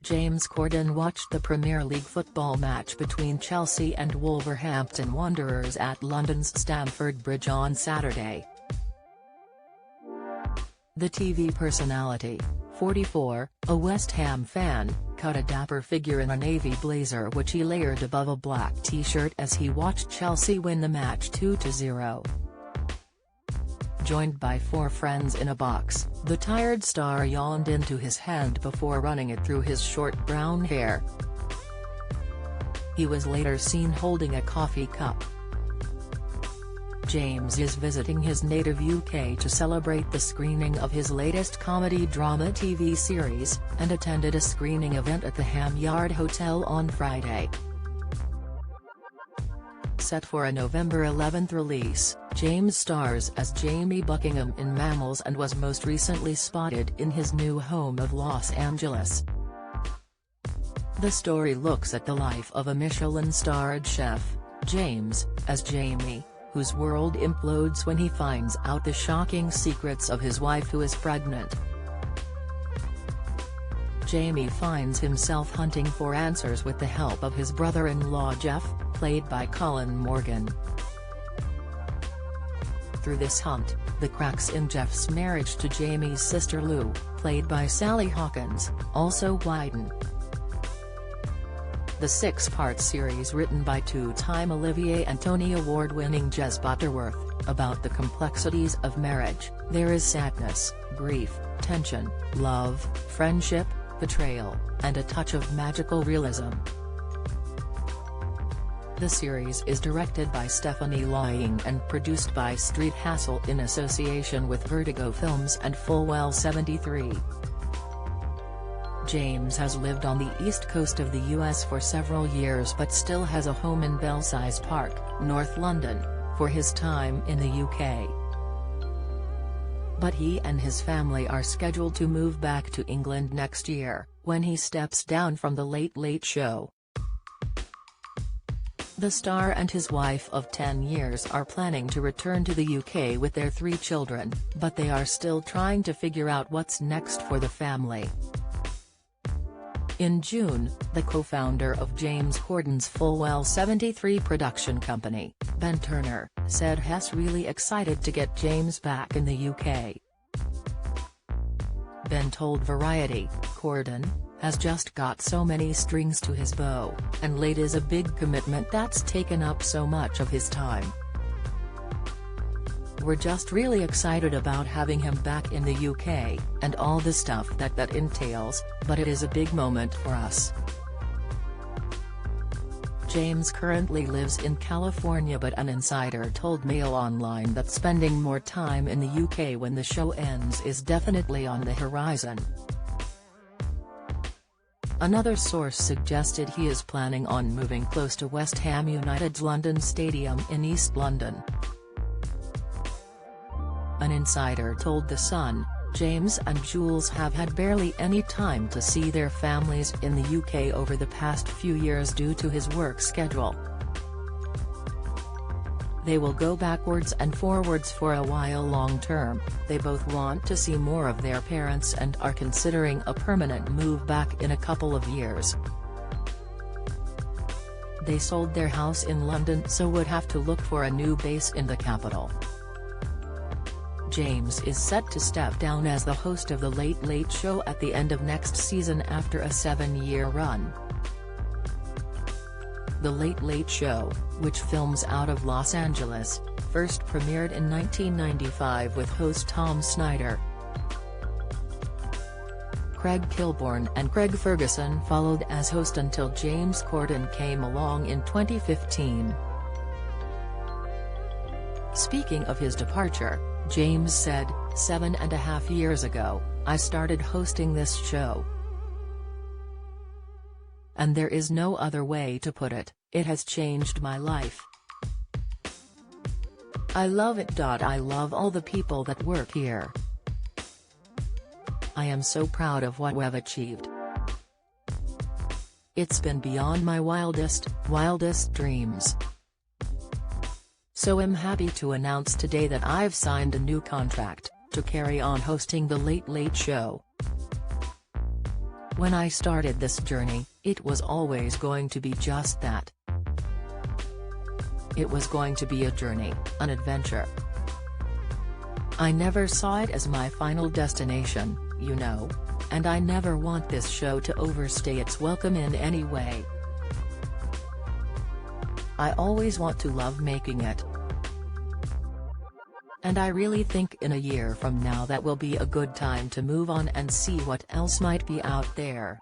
James Corden watched the Premier League football match between Chelsea and Wolverhampton Wanderers at London's Stamford Bridge on Saturday. The TV personality, 44, a West Ham fan, cut a dapper figure in a navy blazer which he layered above a black t-shirt as he watched Chelsea win the match 2-0. Joined by 4 friends in a box, the tired star yawned into his hand before running it through his short brown hair. He was later seen holding a coffee cup. James is visiting his native UK to celebrate the screening of his latest comedy-drama TV series, and attended a screening event at the Ham Yard Hotel on Friday. Set for a November 11 release, James stars as Jamie Buckingham in Mammals and was most recently spotted in his new home of Los Angeles. The story looks at the life of a Michelin-starred chef, James, as Jamie, whose world implodes when he finds out the shocking secrets of his wife who is pregnant. Jamie finds himself hunting for answers with the help of his brother-in-law Jeff, played by Colin Morgan. Through this hunt, the cracks in Jeff's marriage to Jamie's sister Lou, played by Sally Hawkins, also widen. The 6-part series written by 2-time Olivier and Tony Award-winning Jez Butterworth, about the complexities of marriage, there is sadness, grief, tension, love, friendship, betrayal, and a touch of magical realism. The series is directed by Stephanie Lying and produced by Street Hassle in association with Vertigo Films and Fullwell 73. James has lived on the east coast of the US for several years but still has a home in Belsize Park, North London, for his time in the UK. But he and his family are scheduled to move back to England next year, when he steps down from The Late Late Show. The star and his wife of 10 years are planning to return to the UK with their 3 children, but they are still trying to figure out what's next for the family. In June, the co-founder of James Corden's Fullwell 73 production company, Ben Turner, said he's really excited to get James back in the UK. Ben told Variety, "Corden has just got so many strings to his bow, and late is a big commitment that's taken up so much of his time. We're just really excited about having him back in the UK, and all the stuff that entails, but it is a big moment for us." James currently lives in California, but an insider told Mail Online that spending more time in the UK when the show ends is definitely on the horizon. Another source suggested he is planning on moving close to West Ham United's London Stadium in East London. An insider told The Sun, James and Jules have had barely any time to see their families in the UK over the past few years due to his work schedule. They will go backwards and forwards for a while long term. They both want to see more of their parents and are considering a permanent move back in a couple of years. They sold their house in London so would have to look for a new base in the capital. James is set to step down as the host of The Late Late Show at the end of next season after a 7-year run. The Late Late Show, which films out of Los Angeles, first premiered in 1995 with host Tom Snyder. Craig Kilborn and Craig Ferguson followed as host until James Corden came along in 2015. Speaking of his departure, James said, "7.5 years ago, I started hosting this show. And there is no other way to put it, it has changed my life. I love it. I love all the people that work here. I am so proud of what we've achieved. It's been beyond my wildest dreams. So I'm happy to announce today that I've signed a new contract, to carry on hosting The Late Late Show. When I started this journey, it was always going to be just that. It was going to be a journey, an adventure. I never saw it as my final destination, you know, and I never want this show to overstay its welcome in any way. I always want to love making it. And I really think in a year from now that will be a good time to move on and see what else might be out there.